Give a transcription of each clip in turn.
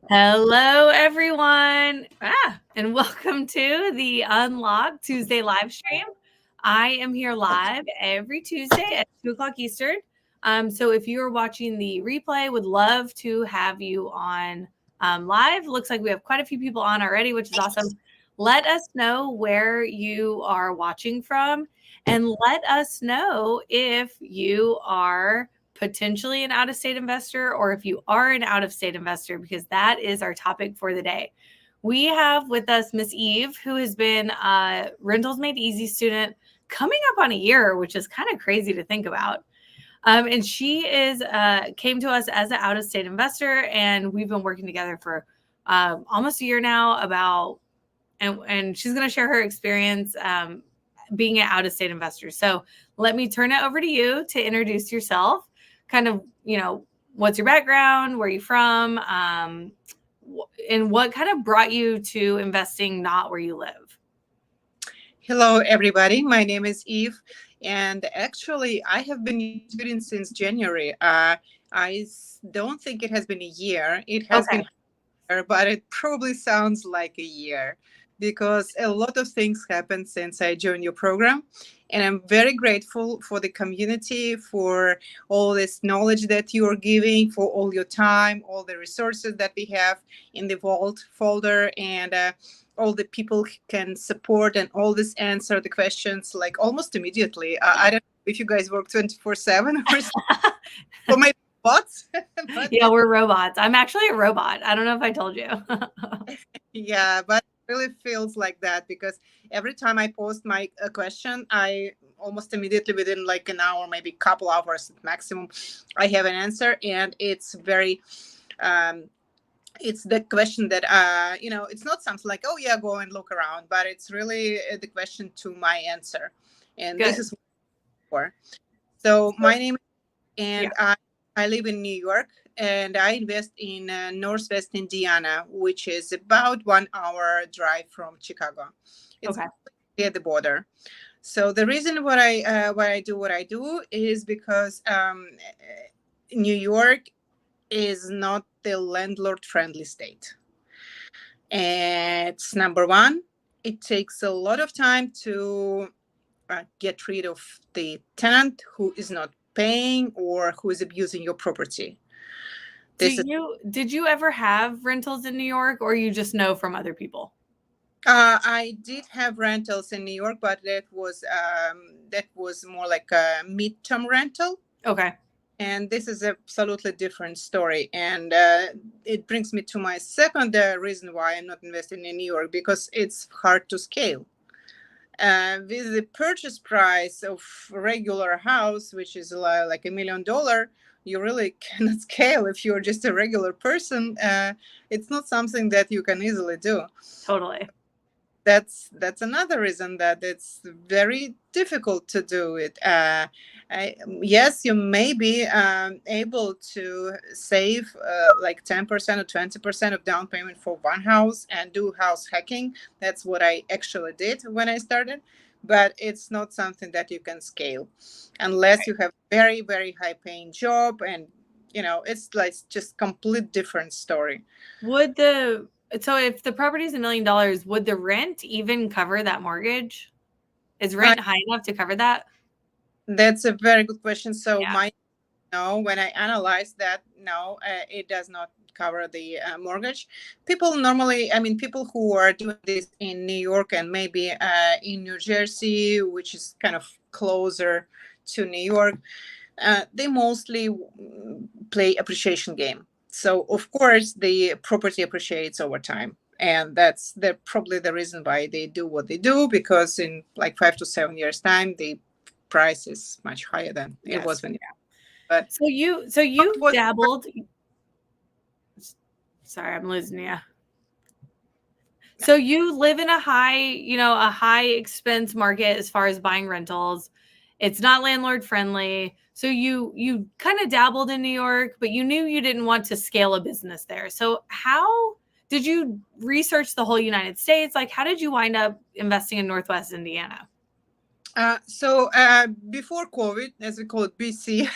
Hello, everyone. And welcome to the Unlock Tuesday live stream. I am here live every Tuesday at 2 o'clock Eastern. So if you are watching the replay, would love to have you on live. Looks like we have quite a few people on already, which is awesome. Let us know where you are watching from, and let us know if you are potentially an out-of-state investor or if you are an out-of-state investor, because that is our topic for the day. We have with us Miss Eve, who has been a Rentals Made Easy student coming up on a year, which is kind of crazy to think about. And she came to us as an out-of-state investor, and we've been working together for almost a year now and she's going to share her experience being an out-of-state investor. So let me turn it over to you to introduce yourself. Kind of, what's your background, where are you from, and what kind of brought you to investing not where you live? Hello, everybody. My name is Eve, and actually, I have been a student since January. I don't think it has been a year. It has been, but it probably sounds like a year because a lot of things happened since I joined your program. And I'm very grateful for the community, for all this knowledge that you are giving, for all your time, all the resources that we have in the Vault folder, and all the people can support and always answer the questions like almost immediately. I don't know if you guys work 24/7 or maybe bots. Yeah, we're robots. I'm actually a robot. I don't know if I told you. Yeah, but it really feels like that because every time I post my question, I almost immediately within like an hour, maybe a couple hours maximum, I have an answer. And it's very, it's the question that, it's not something like, oh yeah, go and look around, but it's really the question to my answer. And Good. this is for. So my name is, and I live in New York, and I invest in Northwest Indiana, which is about 1 hour drive from Chicago. It's at the border. So the reason what I do is because New York is not the landlord-friendly state. And it's number one. It takes a lot of time to get rid of the tenant who is not paying or who is abusing your property. Did you ever have rentals in New York, or you just know from other people? I did have rentals in New York, but that was more like a midterm rental. Okay. And this is an absolutely different story. And it brings me to my second reason why I'm not investing in New York, because it's hard to scale. With the purchase price of a regular house, which is like $1 million, you really cannot scale if you're just a regular person. It's not something that you can easily do. Totally. That's another reason that it's very difficult to do it. Yes, you may be able to save like 10% or 20% of down payment for one house and do house hacking. That's what I actually did when I started. But it's not something that you can scale unless you have very, very high paying job. And, it's like just complete different story. So if the property is $1 million, would the rent even cover that mortgage? Is rent high enough to cover that? That's a very good question. So when I analyzed that, no, it does not cover the mortgage. People who are doing this in New York and maybe in New Jersey, which is kind of closer to New York, they mostly play appreciation game. So of course the property appreciates over time. And that's probably the reason why they do what they do, because in like 5 to 7 years time, the price is much higher than it was when. But so you dabbled. Sorry, I'm losing you. So you live in a high expense market as far as buying rentals. It's not landlord friendly. So you kind of dabbled in New York, but you knew you didn't want to scale a business there. So how did you research the whole United States? Like, how did you wind up investing in Northwest Indiana? So before COVID, as we call it, BC,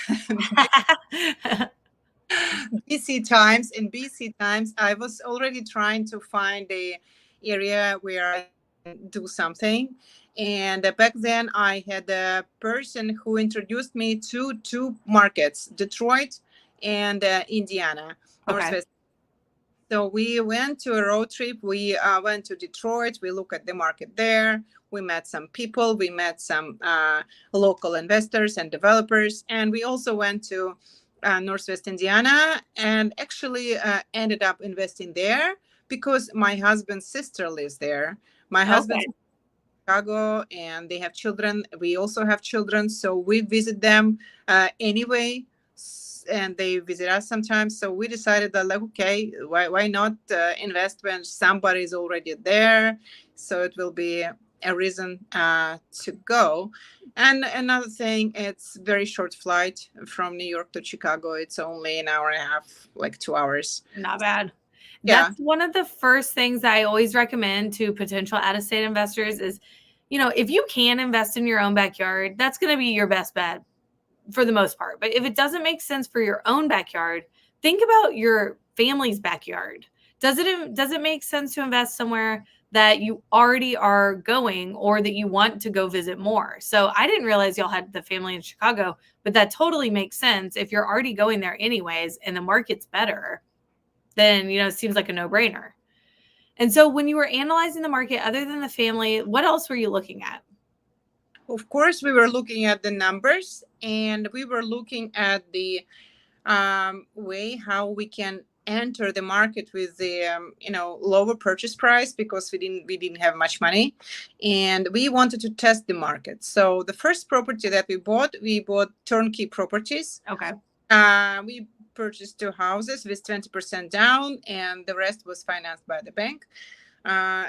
BC times. In BC times, I was already trying to find a area where I can do something. And back then, I had a person who introduced me to two markets, Detroit and Indiana, Okay. Northwest. So we went to a road trip. We went to Detroit. We looked at the market there. We met some people. We met some local investors and developers. And we also went to Northwest Indiana and actually ended up investing there because my husband's sister lives there. My husband's Okay. Chicago and they have children. We also have children, so we visit them anyway, and they visit us sometimes. So we decided that, like, okay, why not invest when somebody is already there? So it will be a reason to go. And another thing, it's very short flight from New York to Chicago. It's only an hour and a half, like 2 hours. Not bad. Yeah. That's one of the first things I always recommend to potential out-of-state investors is, if you can invest in your own backyard, that's going to be your best bet for the most part. But if it doesn't make sense for your own backyard, think about your family's backyard. Does it make sense to invest somewhere that you already are going or that you want to go visit more? So I didn't realize y'all had the family in Chicago, but that totally makes sense. If you're already going there anyways and the market's better, then it seems like a no-brainer. And so when you were analyzing the market, other than the family, what else were you looking at? Of course, we were looking at the numbers and we were looking at the way how we can enter the market with the lower purchase price because we didn't have much money and we wanted to test the market. So the first property that we bought turnkey properties. Okay. We purchased two houses with 20% down and the rest was financed by the bank.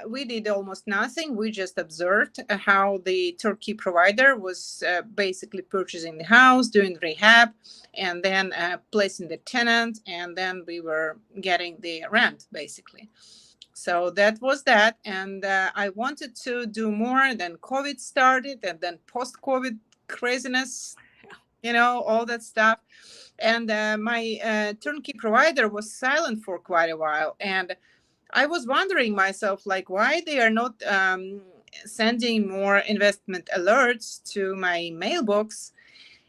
We did almost nothing. We just observed how the turnkey provider was basically purchasing the house, doing rehab, and then placing the tenant, and then we were getting the rent, basically. So that was that. And I wanted to do more. Then COVID started, and then post-COVID craziness, all that stuff. And my turnkey provider was silent for quite a while. And I was wondering myself, like, why they are not sending more investment alerts to my mailbox.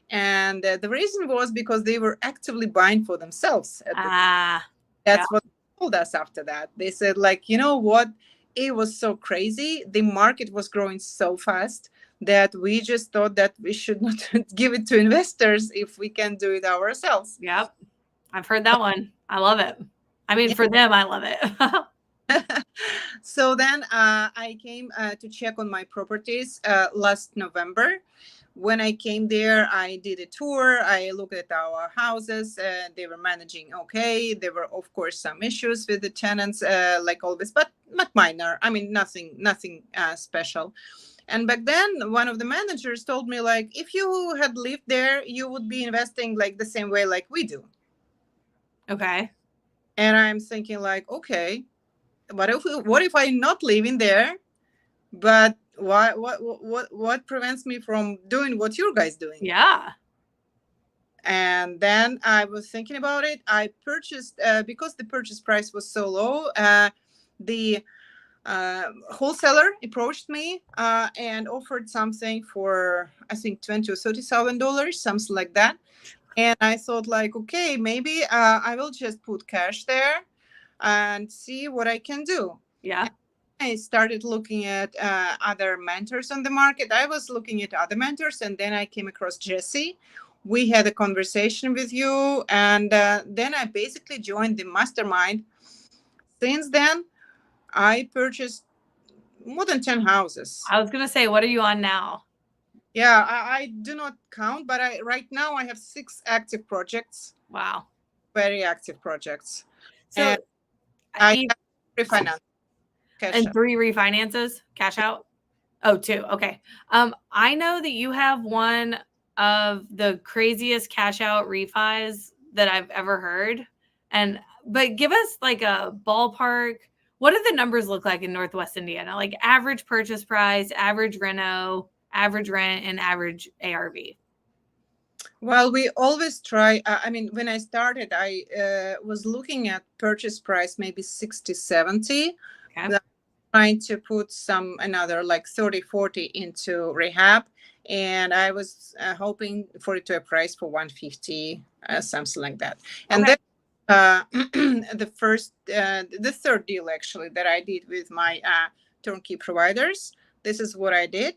And the reason was because they were actively buying for themselves. Yeah. That's what they told us after that. They said, like, you know what? It was so crazy. The market was growing so fast that we just thought that we should not give it to investors if we can do it ourselves. Yep. I've heard that one. I love it. I mean, Yeah. for them, I love it. So then I came to check on my properties last November. When I came there, I did a tour. I looked at our houses. They were managing okay. There were, of course, some issues with the tenants, like always, but not minor. I mean, nothing special. And back then, one of the managers told me, like, if you had lived there, you would be investing like the same way like we do. Okay. And I'm thinking, like, okay, what if I'm not living there? But what prevents me from doing what you guys doing? Yeah. And then I was thinking about it. I purchased because the purchase price was so low. The wholesaler approached me and offered something for I think $20,000 or $30,000, something like that. And I thought, like, okay, maybe I will just put cash there and see what I can do. Yeah. I started looking at other mentors on the market. I was looking at other mentors, and then I came across Jesse. We had a conversation with you, and then I basically joined the mastermind. Since then, I purchased more than 10 houses. I was going to say, what are you on now? Yeah, I do not count, but right now I have 6 active projects. Wow. Very active projects. So And I refinance. And 3 refinances, cash out? Oh, 2. Okay. I know that you have one of the craziest cash out refis that I've ever heard. But give us like a ballpark. What do the numbers look like in Northwest Indiana? Like average purchase price, average reno, average rent, and average ARV. Well, we always try. I mean, when I started, I was looking at purchase price maybe 60, 70. Okay. Trying to put some another like 30, 40 into rehab, and I was hoping for it to a price for 150, something like that. And Okay. then the third deal actually that I did with my turnkey providers, this is what I did,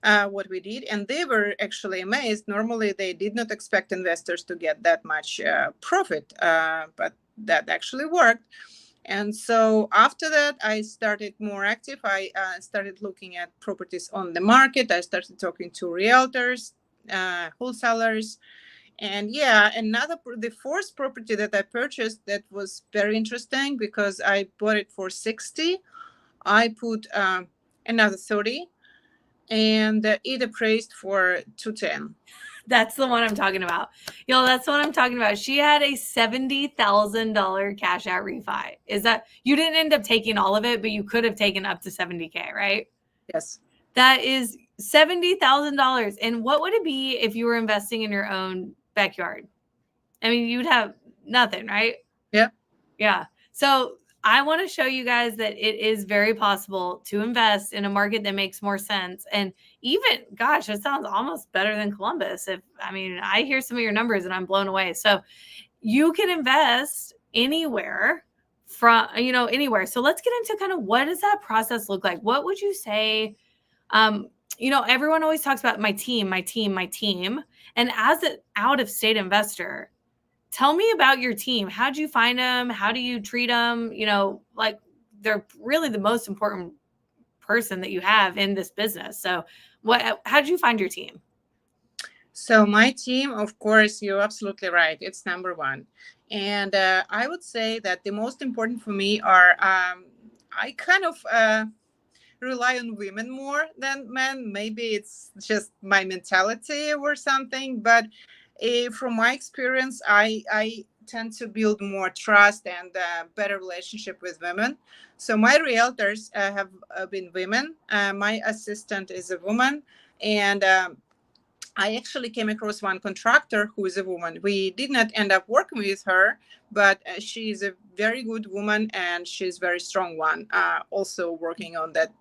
what we did, and they were actually amazed. Normally they did not expect investors to get that much profit, but that actually worked. And so after that, I started more active. I started looking at properties on the market. I started talking to realtors, wholesalers. And yeah, the fourth property that I purchased that was very interesting because I bought it for 60. I put another 30, and it appraised for 210. That's the one I'm talking about. Yo, that's what I'm talking about. She had a $70,000 cash out refi. Is that you didn't end up taking all of it, but you could have taken up to 70K, right? Yes. That is $70,000. And what would it be if you were investing in your own backyard? I mean, you'd have nothing, right? Yeah. Yeah. So I want to show you guys that it is very possible to invest in a market that makes more sense. And even, gosh, it sounds almost better than Columbus. I hear some of your numbers and I'm blown away. So you can invest anywhere anywhere. So let's get into kind of what does that process look like? What would you say? Everyone always talks about my team, my team, my team. And as an out of state investor, tell me about your team. How'd you find them? How do you treat them? Like they're really the most important person that you have in this business. So how did you find your team? So my team, of course, you're absolutely right. It's number one. And I would say that the most important for me are I kind of rely on women more than men. Maybe it's just my mentality or something, but from my experience, I tend to build more trust and better relationship with women. So my realtors have been women. My assistant is a woman, and I actually came across one contractor who is a woman. We did not end up working with her, but she is a very good woman and she's very strong one. Also working on that.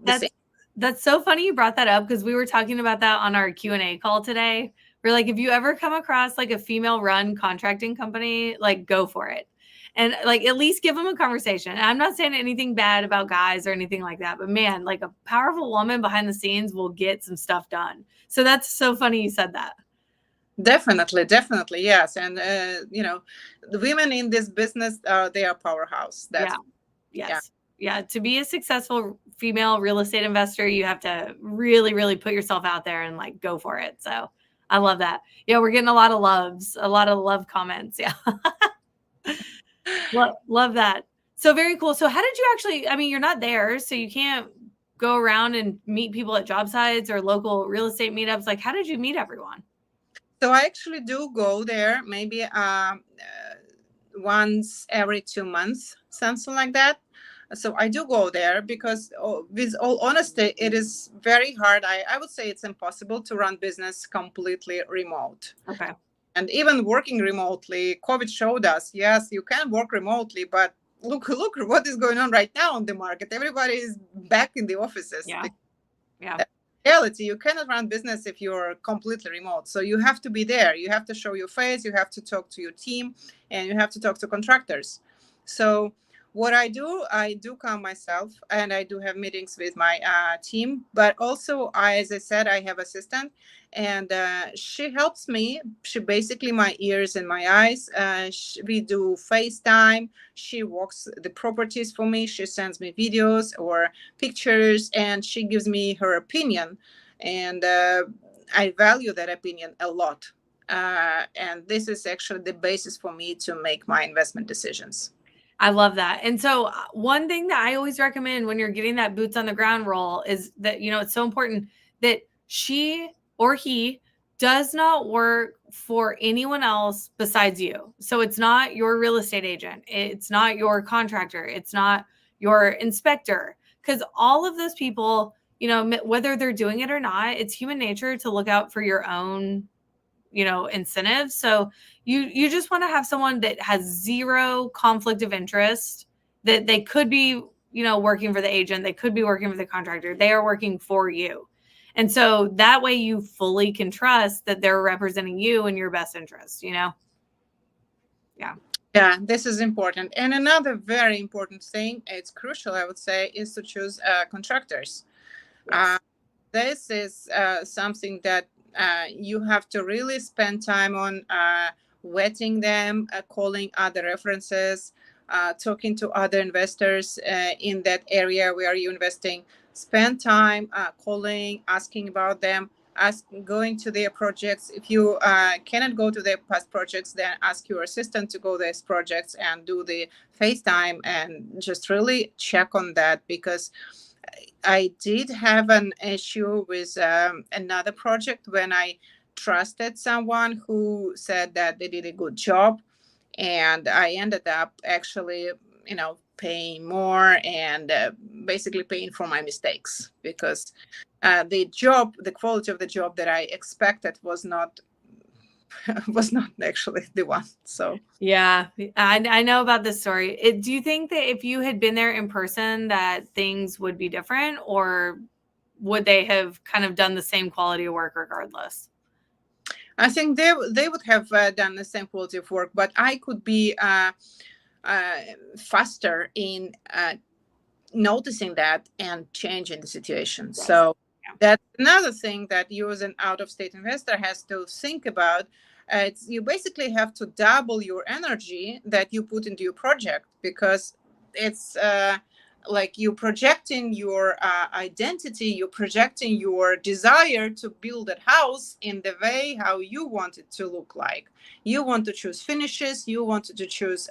That's so funny you brought that up because we were talking about that on our Q&A call today. We're like, if you ever come across like a female run contracting company, like go for it. And like at least give them a conversation. And I'm not saying anything bad about guys or anything like that, but man, like a powerful woman behind the scenes will get some stuff done. So that's so funny you said that. Definitely, yes. And the women in this business, they are powerhouse. Yeah. To be a successful female real estate investor, you have to really, really put yourself out there and like go for it. So I love that. Yeah, we're getting a lot of love comments. Yeah. Love that. So very cool. So how did you actually, you're not there, so you can't go around and meet people at job sites or local real estate meetups. Like, how did you meet everyone? So I actually do go there maybe once every 2 months, something like that. So I do go there because, with all honesty, it is very hard. I would say it's impossible to run business completely remote. Okay. And even working remotely, COVID showed us, yes, you can work remotely, but look what is going on right now on the market. Everybody is back in the offices. Yeah. Reality, you cannot run business if you're completely remote. So you have to be there. You have to show your face. You have to talk to your team, and you have to talk to contractors. So what I do come myself, and I do have meetings with my team. But also, as I said, I have assistant, and she helps me. She basically my ears and my eyes. We do FaceTime. She walks the properties for me. She sends me videos or pictures, and she gives me her opinion, and I value that opinion a lot. And this is actually the basis for me to make my investment decisions. I love that. And so one thing that I always recommend when you're getting that boots on the ground role is that, it's so important that she or he does not work for anyone else besides you. So it's not your real estate agent. It's not your contractor. It's not your inspector. Because all of those people, whether they're doing it or not, it's human nature to look out for your own incentives. So you just want to have someone that has zero conflict of interest, that they could be, working for the agent, they could be working for the contractor, they are working for you. And so that way you fully can trust that they're representing you in your best interest. Yeah. Yeah, this is important. And another very important thing, it's crucial, I would say, is to choose contractors. Yes. This is something that you have to really spend time on vetting them, calling other references, talking to other investors in that area where you're investing. Spend time calling, asking about them, going to their projects. If you cannot go to their past projects, then ask your assistant to go to these projects and do the FaceTime and just really check on that, because I did have an issue with another project when I trusted someone who said that they did a good job, and I ended up actually, paying more and basically paying for my mistakes, because the quality of the job that I expected was not was not actually the one. So yeah, I know about this story. Do you think that if you had been there in person that things would be different, or would they have kind of done the same quality of work regardless? I think they would have done the same quality of work, but I could be faster in noticing that and changing the situation. Yes. So Yeah. that's another thing that you as an out-of-state investor has to think about. You basically have to double your energy that you put into your project, because it's like you're projecting your identity, you're projecting your desire to build a house in the way how you want it to look like. You want to choose finishes, you want to choose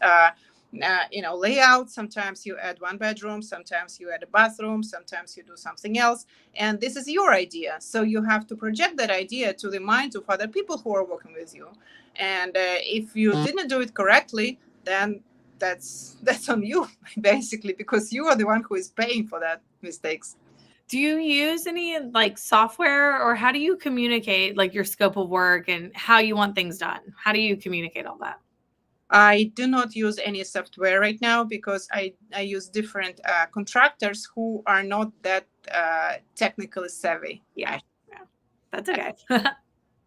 layout. Sometimes you add one bedroom, sometimes you add a bathroom, sometimes you do something else, and this is your idea. So you have to project that idea to the minds of other people who are working with you. And if you didn't do it correctly, then that's on you basically, because you are the one who is paying for that mistakes. Do you use any like software, or how do you communicate like your scope of work and how you want things done? How do you communicate all that? I do not use any software right now, because I use different contractors who are not that technically savvy. Yeah, that's okay.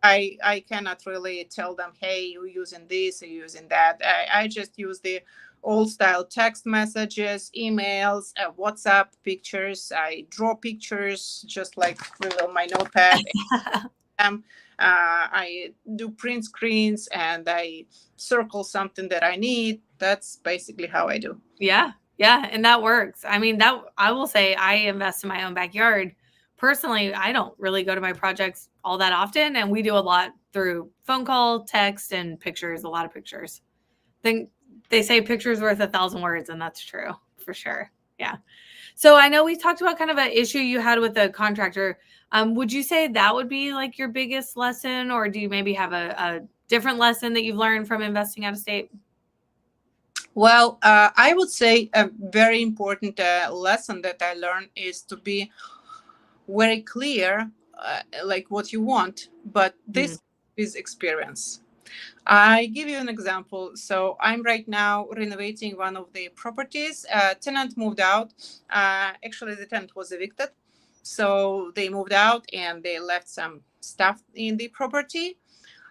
I cannot really tell them, hey, you're using this or using that. I just use the old style text messages, emails, WhatsApp pictures. I draw pictures just like with my notepad. I do print screens and I circle something that I need. That's basically how I do. Yeah, and that works. I mean, that I will say I invest in my own backyard. Personally, I don't really go to my projects all that often, and we do a lot through phone call, text, and pictures, a lot of pictures. Think they say pictures worth 1,000 words, and that's true for sure. Yeah. So I know we talked about kind of an issue you had with a contractor. Would you say that would be like your biggest lesson, or do you maybe have a different lesson that you've learned from investing out of state? Well, I would say a very important lesson that I learned is to be very clear, like what you want, but this is experience. I give you an example. So I'm right now renovating one of the properties. Tenant moved out. Actually, the tenant was evicted. So they moved out and they left some stuff in the property.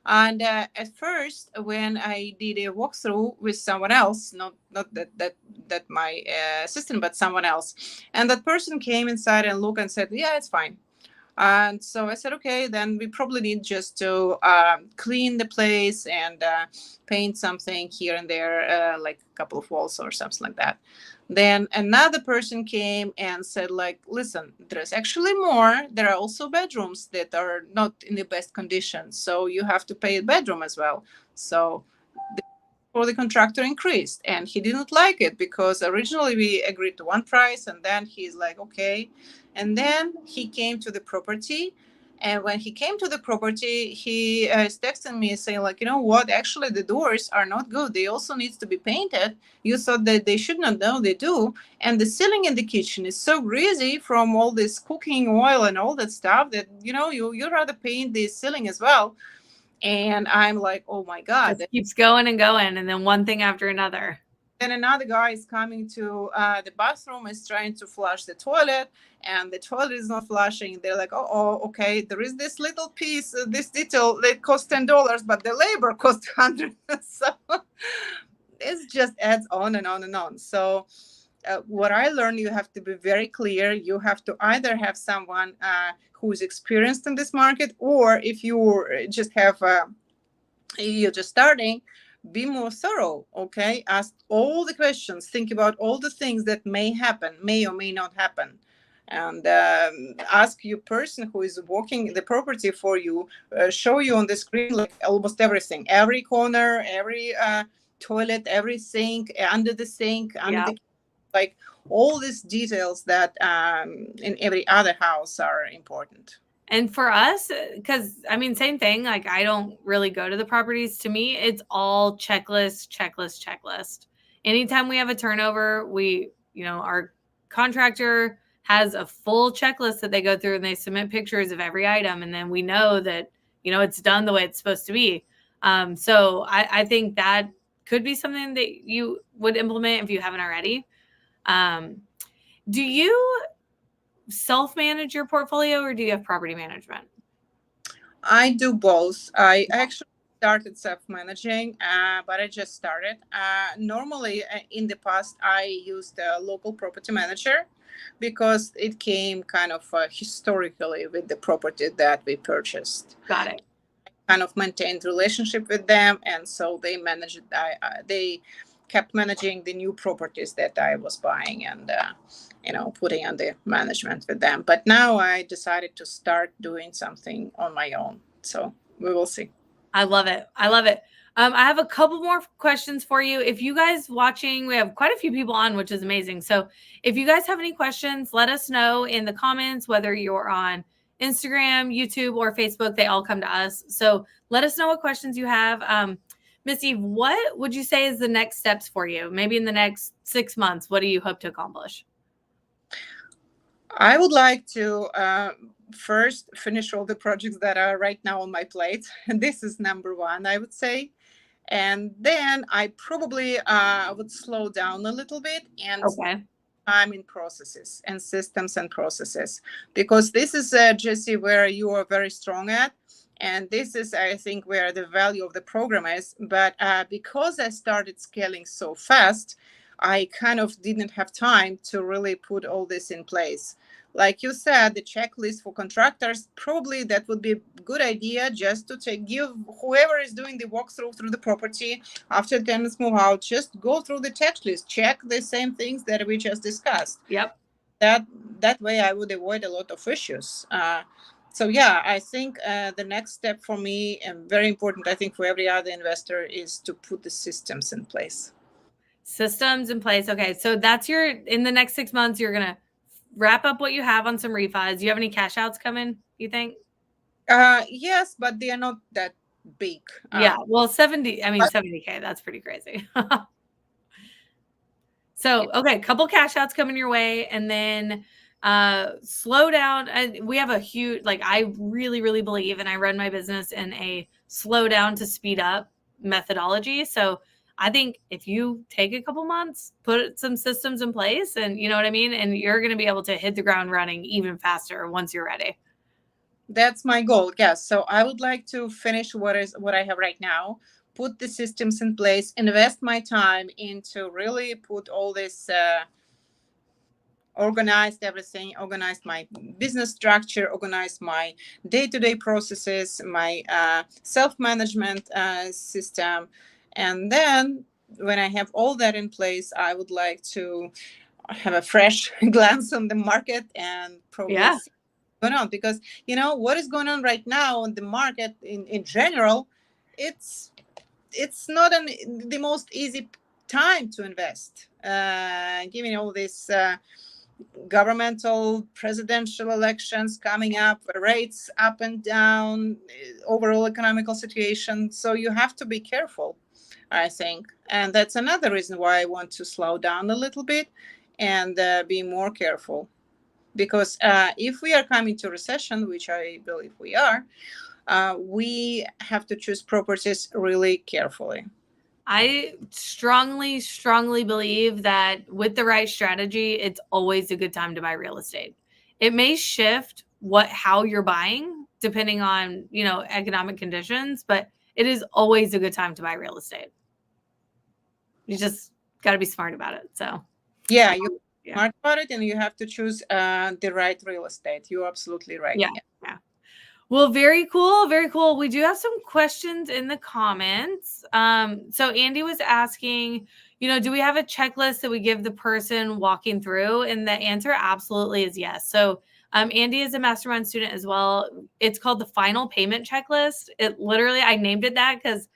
And at first, when I did a walkthrough with someone else, not that my assistant, but someone else, and that person came inside and looked and said, "Yeah, it's fine." And so I said, okay, then we probably need just to clean the place and paint something here and there, like a couple of walls or something like that. Then another person came and said, like, listen, there's actually more. There are also bedrooms that are not in the best condition. So you have to pay a bedroom as well. So for the contractor increased, and he didn't like it, because originally we agreed to one price, and then he's like, okay. And then he came to the property, and when he came to the property, he is texting me saying, like, you know what, actually the doors are not good, they also needs to be painted. You thought that they should not know, they do. And the ceiling in the kitchen is so greasy from all this cooking oil and all that stuff that, you rather paint the ceiling as well. And I'm like, oh my God. Just keeps going and going, and then one thing after another. Then another guy is coming to the bathroom, is trying to flush the toilet, and the toilet is not flushing. They're like, oh, okay, there is this little piece, this detail that costs $10, but the labor costs 100. So it just adds on and on and on. So what I learned, you have to be very clear. You have to either have someone who's experienced in this market, or if you just have you're just starting, be more thorough. Okay, ask all the questions, think about all the things that may happen, may or may not happen, and ask your person who is walking the property for you, show you on the screen like almost everything, every corner, every toilet, every sink, under the sink, under the, like all these details that in every other house are important. And for us, because I mean, same thing. Like, I don't really go to the properties. To me, it's all checklist. Anytime we have a turnover, our contractor has a full checklist that they go through, and they submit pictures of every item. And then we know that, it's done the way it's supposed to be. So I think that could be something that you would implement if you haven't already. Do you self-manage your portfolio, or do you have property management? I do both. I actually started self-managing, but I just started. Normally, in the past, I used a local property manager because it came kind of historically with the property that we purchased. Got it. Kind of maintained relationship with them, and so they managed. They kept managing the new properties that I was buying, and putting under management with them. But now I decided to start doing something on my own. So we will see. I love it. I have a couple more questions for you. If you guys watching, we have quite a few people on, which is amazing. So if you guys have any questions, let us know in the comments, whether you're on Instagram, YouTube, or Facebook. They all come to us. So let us know what questions you have. Miss Eve, what would you say is the next steps for you? Maybe in the next 6 months, what do you hope to accomplish? I would like to first finish all the projects that are right now on my plate. And this is number one, I would say. And then I probably would slow down a little bit and time in processes and systems and processes, because this is, Jesse, where you are very strong at. And this is, I think, where the value of the program is. But because I started scaling so fast, I kind of didn't have time to really put all this in place. Like you said, the checklist for contractors, probably that would be a good idea, just to give whoever is doing the walkthrough through the property after tenants move out, just go through the checklist, check the same things that we just discussed. Yep. That way I would avoid a lot of issues. So yeah, I think the next step for me, and very important, I think, for every other investor, is to put the systems in place. Systems in place. Okay. So that's in the next 6 months, you're going to wrap up what you have on some refis. Do you have any cash outs coming, you think? Yes, but they are not that big. Yeah. Well, 70K, that's pretty crazy. So, okay, couple cash outs coming your way, and then slow down. We have a huge, I really, really believe, and I run my business in a slow down to speed up methodology. So I think if you take a couple months, put some systems in place, and you know what I mean, and you're going to be able to hit the ground running even faster once you're ready. That's my goal. Yes. So I would like to finish what I have right now, put the systems in place, invest my time into really put all this, organized everything, organized my business structure, organized my day-to-day processes, my self-management system. And then when I have all that in place, I would like to have a fresh glance on the market and probably see what's going on. Because, what is going on right now in the market in general, it's not the most easy time to invest, given all this governmental presidential elections coming up, rates up and down, overall economical situation. So you have to be careful, I think. And that's another reason why I want to slow down a little bit and be more careful. Because if we are coming to recession, which I believe we are, we have to choose properties really carefully. I strongly, strongly believe that with the right strategy, it's always a good time to buy real estate. It may shift how you're buying depending on, economic conditions, but it is always a good time to buy real estate. You just got to be smart about it. So, yeah, you smart about it, and you have to choose the right real estate. You're absolutely right. Yeah. Well, very cool. Very cool. We do have some questions in the comments. So Andy was asking, do we have a checklist that we give the person walking through? And the answer absolutely is yes. So Andy is a mastermind student as well. It's called the final payment checklist. It literally, I named it that because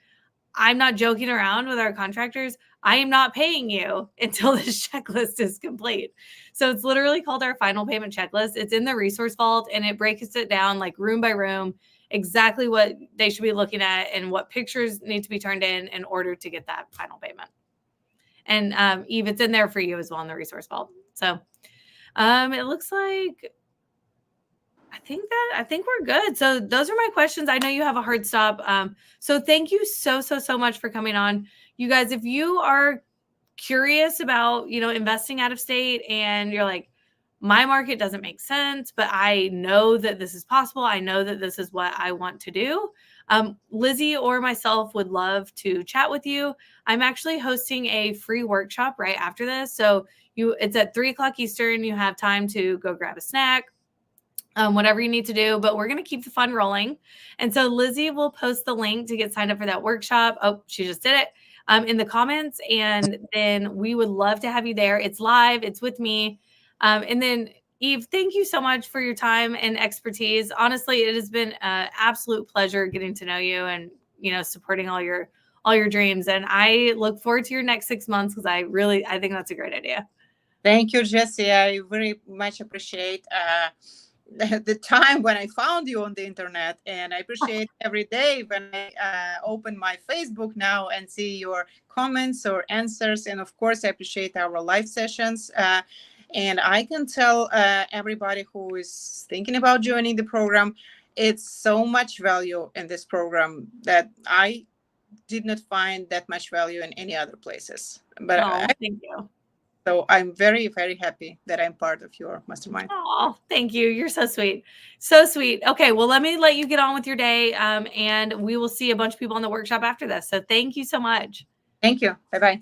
I'm not joking around with our contractors. I am not paying you until this checklist is complete. So it's literally called our final payment checklist. It's in the resource vault and it breaks it down like room by room, exactly what they should be looking at and what pictures need to be turned in order to get that final payment. And Eve, it's in there for you as well in the resource vault. So it looks like I think we're good. So those are my questions. I know you have a hard stop. So thank you so much for coming on. You guys, if you are curious about, investing out of state and you're like, my market doesn't make sense, but I know that this is possible. I know that this is what I want to do. Lizzie or myself would love to chat with you. I'm actually hosting a free workshop right after this. So it's at 3:00 Eastern. You have time to go grab a snack, whatever you need to do, but we're going to keep the fun rolling. And so Lizzie will post the link to get signed up for that workshop. Oh, she just did it in the comments. And then we would love to have you there. It's live. It's with me. And then Eve, thank you so much for your time and expertise. Honestly, it has been an absolute pleasure getting to know you and, supporting all your dreams. And I look forward to your next 6 months because I think that's a great idea. Thank you, Jesse. I very much appreciate the time when I found you on the internet, and I appreciate every day when I open my Facebook now and see your comments or answers. And of course, I appreciate our live sessions. And I can tell everybody who is thinking about joining the program, it's so much value in this program that I did not find that much value in any other places. But thank you. So I'm very, very happy that I'm part of your mastermind. Oh, thank you. You're so sweet. So sweet. Okay, well, let me let you get on with your day, and we will see a bunch of people in the workshop after this. So thank you so much. Thank you. Bye-bye.